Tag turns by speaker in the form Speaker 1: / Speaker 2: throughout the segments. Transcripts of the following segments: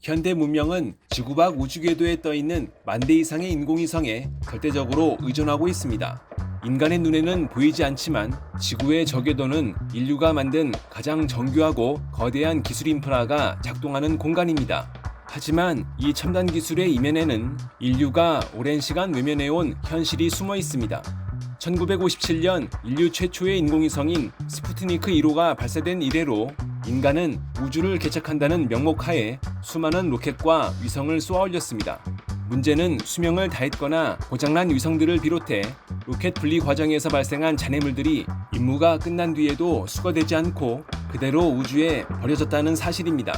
Speaker 1: 현대 문명은 지구 밖 우주 궤도에 떠 있는 10,000대 이상의 인공위성에 절대적으로 의존하고 있습니다. 인간의 눈에는 보이지 않지만 지구의 저궤도는 인류가 만든 가장 정교하고 거대한 기술 인프라가 작동하는 공간입니다. 하지만 이 첨단 기술의 이면에는 인류가 오랜 시간 외면해온 현실이 숨어 있습니다. 1957년 인류 최초의 인공위성인 스푸트니크 1호가 발사된 이래로 인간은 우주를 개척한다는 명목하에 수많은 로켓과 위성을 쏘아 올렸습니다. 문제는 수명을 다했거나 고장난 위성들을 비롯해 로켓 분리 과정에서 발생한 잔해물들이 임무가 끝난 뒤에도 수거되지 않고 그대로 우주에 버려졌다는 사실입니다.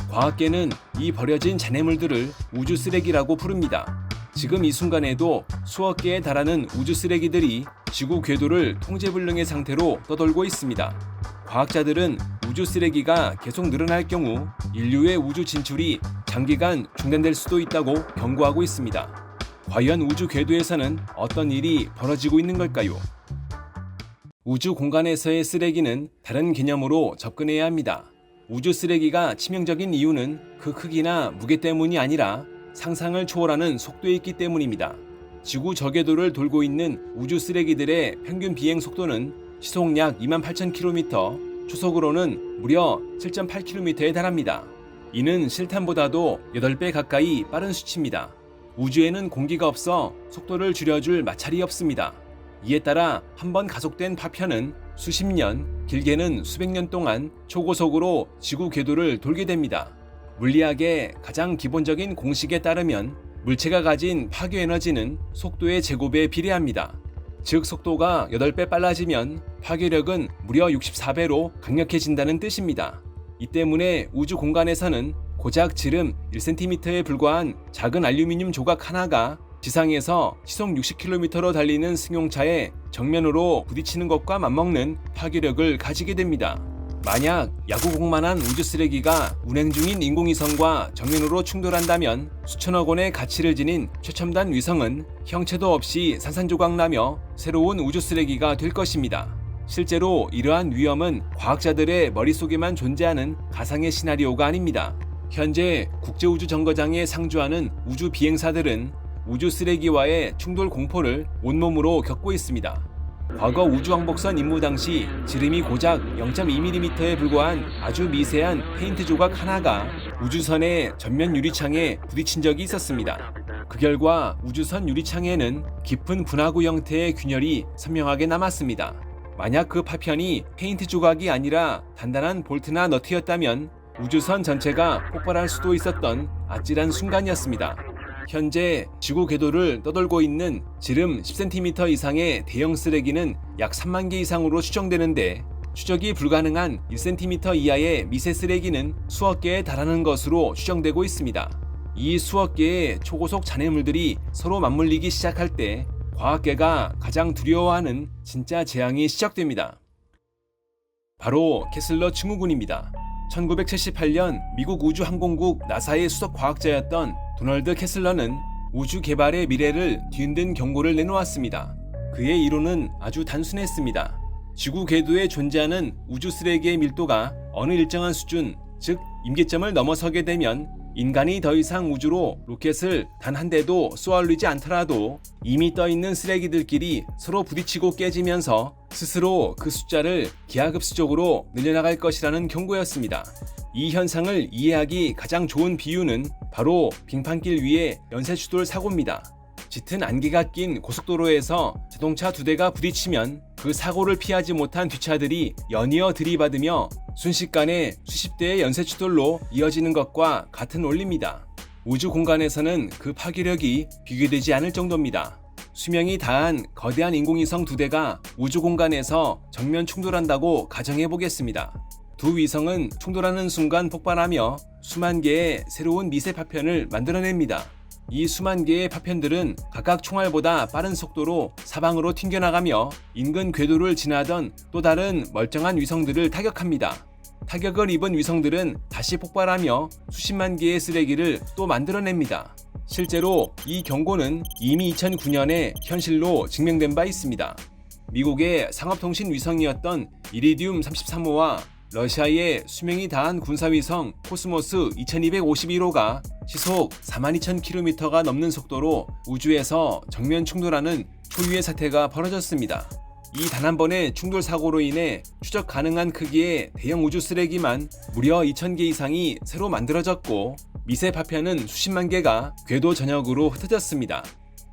Speaker 1: 과학계는 이 버려진 잔해물들을 우주 쓰레기라고 부릅니다. 지금 이 순간에도 수억 개에 달하는 우주 쓰레기들이 지구 궤도를 통제불능의 상태로 떠돌고 있습니다. 과학자들은 우주 쓰레기가 계속 늘어날 경우 인류의 우주 진출이 장기간 중단될 수도 있다고 경고하고 있습니다. 과연 우주 궤도에서는 어떤 일이 벌어지고 있는 걸까요? 우주 공간에서의 쓰레기는 다른 개념으로 접근해야 합니다. 우주 쓰레기가 치명적인 이유는 그 크기나 무게 때문이 아니라 상상을 초월하는 속도에 있기 때문입니다. 지구 저궤도를 돌고 있는 우주 쓰레기들의 평균 비행 속도는 시속 약 28,000km, 초속으로는 무려 7.8km에 달합니다. 이는 실탄보다도 8배 가까이 빠른 수치입니다. 우주에는 공기가 없어 속도를 줄여줄 마찰이 없습니다. 이에 따라 한번 가속된 파편은 수십 년, 길게는 수백 년 동안 초고속으로 지구 궤도를 돌게 됩니다. 물리학의 가장 기본적인 공식에 따르면 물체가 가진 파괴 에너지는 속도의 제곱에 비례합니다. 즉 속도가 8배 빨라지면 파괴력은 무려 64배로 강력해진다는 뜻입니다. 이 때문에 우주 공간에서는 고작 지름 1cm에 불과한 작은 알루미늄 조각 하나가 지상에서 시속 60km로 달리는 승용차에 정면으로 부딪히는 것과 맞먹는 파괴력을 가지게 됩니다. 만약 야구공만한 우주 쓰레기가 운행 중인 인공위성과 정면으로 충돌한다면 수천억 원의 가치를 지닌 최첨단 위성은 형체도 없이 산산조각나며 새로운 우주 쓰레기가 될 것입니다. 실제로 이러한 위험은 과학자들의 머릿속에만 존재하는 가상의 시나리오가 아닙니다. 현재 국제우주정거장에 상주하는 우주 비행사들은 우주 쓰레기와의 충돌 공포를 온몸으로 겪고 있습니다. 과거 우주왕복선 임무 당시 지름이 고작 0.2mm에 불과한 아주 미세한 페인트 조각 하나가 우주선의 전면 유리창에 부딪힌 적이 있었습니다. 그 결과 우주선 유리창에는 깊은 분화구 형태의 균열이 선명하게 남았습니다. 만약 그 파편이 페인트 조각이 아니라 단단한 볼트나 너트였다면 우주선 전체가 폭발할 수도 있었던 아찔한 순간이었습니다. 현재 지구 궤도를 떠돌고 있는 지름 10cm 이상의 대형 쓰레기는 약 3만 개 이상으로 추정되는데 추적이 불가능한 1cm 이하의 미세 쓰레기는 수억 개에 달하는 것으로 추정되고 있습니다. 이 수억 개의 초고속 잔해물들이 서로 맞물리기 시작할 때 과학계가 가장 두려워하는 진짜 재앙이 시작됩니다. 바로 캐슬러 증후군입니다. 1978년 미국 우주항공국 나사의 수석 과학자였던 도널드 캐슬러는 우주 개발의 미래를 뒤흔든 경고를 내놓았습니다. 그의 이론은 아주 단순했습니다. 지구 궤도에 존재하는 우주 쓰레기의 밀도가 어느 일정한 수준, 즉 임계점을 넘어서게 되면 인간이 더 이상 우주로 로켓을 단 한 대도 쏘아 올리지 않더라도 이미 떠있는 쓰레기들끼리 서로 부딪히고 깨지면서 스스로 그 숫자를 기하급수적으로 늘려나갈 것이라는 경고였습니다. 이 현상을 이해하기 가장 좋은 비유는 바로 빙판길 위의 연쇄추돌 사고입니다. 짙은 안개가 낀 고속도로에서 자동차 2대가 부딪히면 그 사고를 피하지 못한 뒷차들이 연이어 들이받으며 순식간에 수십 대의 연쇄추돌로 이어지는 것과 같은 원리입니다. 우주 공간에서는 그 파괴력이 비교되지 않을 정도입니다. 수명이 다한 거대한 인공위성 2대가 우주 공간에서 정면 충돌한다고 가정해 보겠습니다. 두 위성은 충돌하는 순간 폭발하며 수만 개의 새로운 미세 파편을 만들어냅니다. 이 수만 개의 파편들은 각각 총알보다 빠른 속도로 사방으로 튕겨나가며 인근 궤도를 지나던 또 다른 멀쩡한 위성들을 타격합니다. 타격을 입은 위성들은 다시 폭발하며 수십만 개의 쓰레기를 또 만들어냅니다. 실제로 이 경고는 이미 2009년에 현실로 증명된 바 있습니다. 미국의 상업통신 위성이었던 이리디움 33호와 러시아의 수명이 다한 군사위성 코스모스 2251호가 시속 42,000km가 넘는 속도로 우주에서 정면 충돌하는 초유의 사태가 벌어졌습니다. 이 단 한 번의 충돌 사고로 인해 추적 가능한 크기의 대형 우주 쓰레기만 무려 2,000개 이상이 새로 만들어졌고, 미세 파편은 수십만 개가 궤도 전역으로 흩어졌습니다.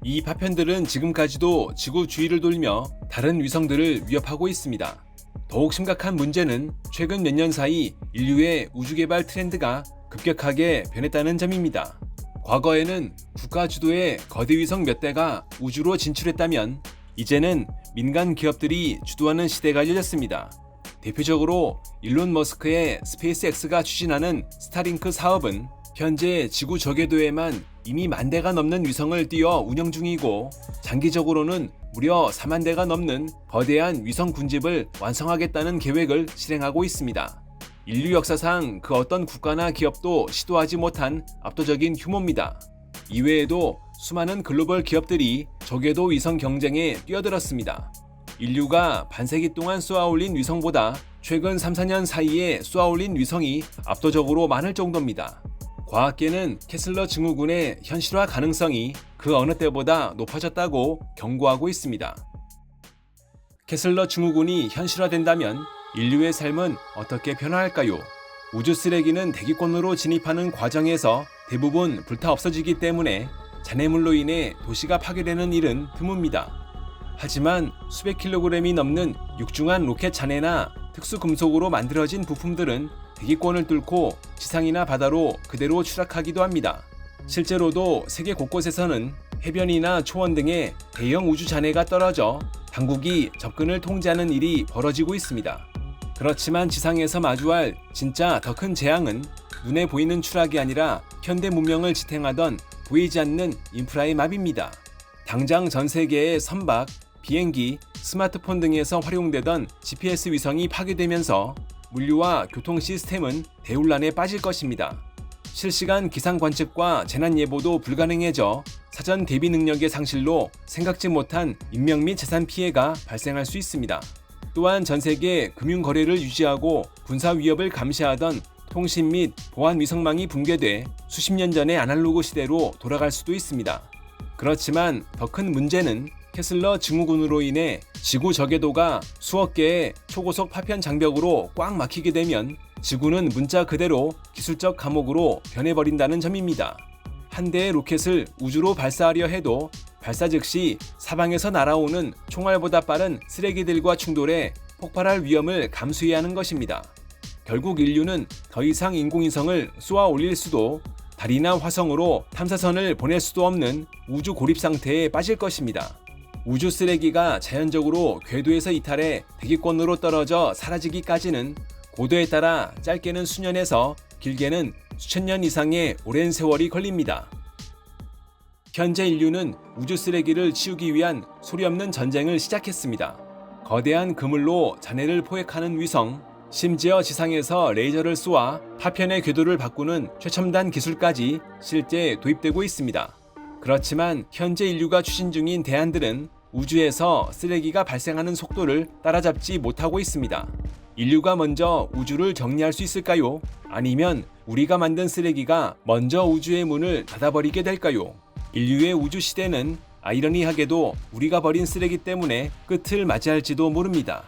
Speaker 1: 이 파편들은 지금까지도 지구 주위를 돌며 다른 위성들을 위협하고 있습니다. 더욱 심각한 문제는 최근 몇 년 사이 인류의 우주 개발 트렌드가 급격하게 변했다는 점입니다. 과거에는 국가 주도의 거대 위성 몇 대가 우주로 진출했다면, 이제는 민간 기업들이 주도하는 시대가 열렸습니다. 대표적으로 일론 머스크의 스페이스X가 추진하는 스타링크 사업은 현재 지구 저궤도에만 이미 10,000대가 넘는 위성을 띄워 운영 중이고, 장기적으로는 무려 40,000대가 넘는 거대한 위성 군집을 완성하겠다는 계획을 실행하고 있습니다. 인류 역사상 그 어떤 국가나 기업도 시도하지 못한 압도적인 규모입니다. 이외에도 수많은 글로벌 기업들이 저궤도 위성 경쟁에 뛰어들었습니다. 인류가 반세기 동안 쏘아올린 위성보다 최근 3-4년 사이에 쏘아올린 위성이 압도적으로 많을 정도입니다. 과학계는 캐슬러 증후군의 현실화 가능성이 그 어느 때보다 높아졌다고 경고하고 있습니다. 캐슬러 증후군이 현실화된다면 인류의 삶은 어떻게 변화할까요? 우주 쓰레기는 대기권으로 진입하는 과정에서 대부분 불타 없어지기 때문에 잔해물로 인해 도시가 파괴되는 일은 드뭅니다. 하지만 수백 킬로그램이 넘는 육중한 로켓 잔해나 특수 금속으로 만들어진 부품들은 대기권을 뚫고 지상이나 바다로 그대로 추락하기도 합니다. 실제로도 세계 곳곳에서는 해변이나 초원 등의 대형 우주 잔해가 떨어져 당국이 접근을 통제하는 일이 벌어지고 있습니다. 그렇지만 지상에서 마주할 진짜 더 큰 재앙은 눈에 보이는 추락이 아니라 현대 문명을 지탱하던 보이지 않는 인프라의 마비입니다. 당장 전 세계의 선박, 비행기, 스마트폰 등에서 활용되던 GPS 위성이 파괴되면서 물류와 교통 시스템은 대혼란에 빠질 것입니다. 실시간 기상 관측과 재난 예보도 불가능해져 사전 대비 능력의 상실로 생각지 못한 인명 및 재산 피해가 발생할 수 있습니다. 또한 전 세계 금융 거래를 유지하고 군사 위협을 감시하던 통신 및 보안 위성망이 붕괴돼 수십 년 전의 아날로그 시대로 돌아갈 수도 있습니다. 그렇지만 더 큰 문제는 캐슬러 증후군으로 인해 지구 저궤도가 수억 개의 초고속 파편 장벽으로 꽉 막히게 되면 지구는 문자 그대로 기술적 감옥으로 변해버린다는 점입니다. 한 대의 로켓을 우주로 발사하려 해도 발사 즉시 사방에서 날아오는 총알보다 빠른 쓰레기들과 충돌해 폭발할 위험을 감수해야 하는 것입니다. 결국 인류는 더 이상 인공위성을 쏘아 올릴 수도 달이나 화성으로 탐사선을 보낼 수도 없는 우주 고립 상태에 빠질 것입니다. 우주 쓰레기가 자연적으로 궤도에서 이탈해 대기권으로 떨어져 사라지기까지는 고도에 따라 짧게는 수년에서 길게는 수천 년 이상의 오랜 세월이 걸립니다. 현재 인류는 우주 쓰레기를 치우기 위한 소리 없는 전쟁을 시작했습니다. 거대한 그물로 잔해를 포획하는 위성, 심지어 지상에서 레이저를 쏘아 파편의 궤도를 바꾸는 최첨단 기술까지 실제 도입되고 있습니다. 그렇지만 현재 인류가 추진 중인 대안들은 우주에서 쓰레기가 발생하는 속도를 따라잡지 못하고 있습니다. 인류가 먼저 우주를 정리할 수 있을까요? 아니면 우리가 만든 쓰레기가 먼저 우주의 문을 닫아버리게 될까요? 인류의 우주 시대는 아이러니하게도 우리가 버린 쓰레기 때문에 끝을 맞이할지도 모릅니다.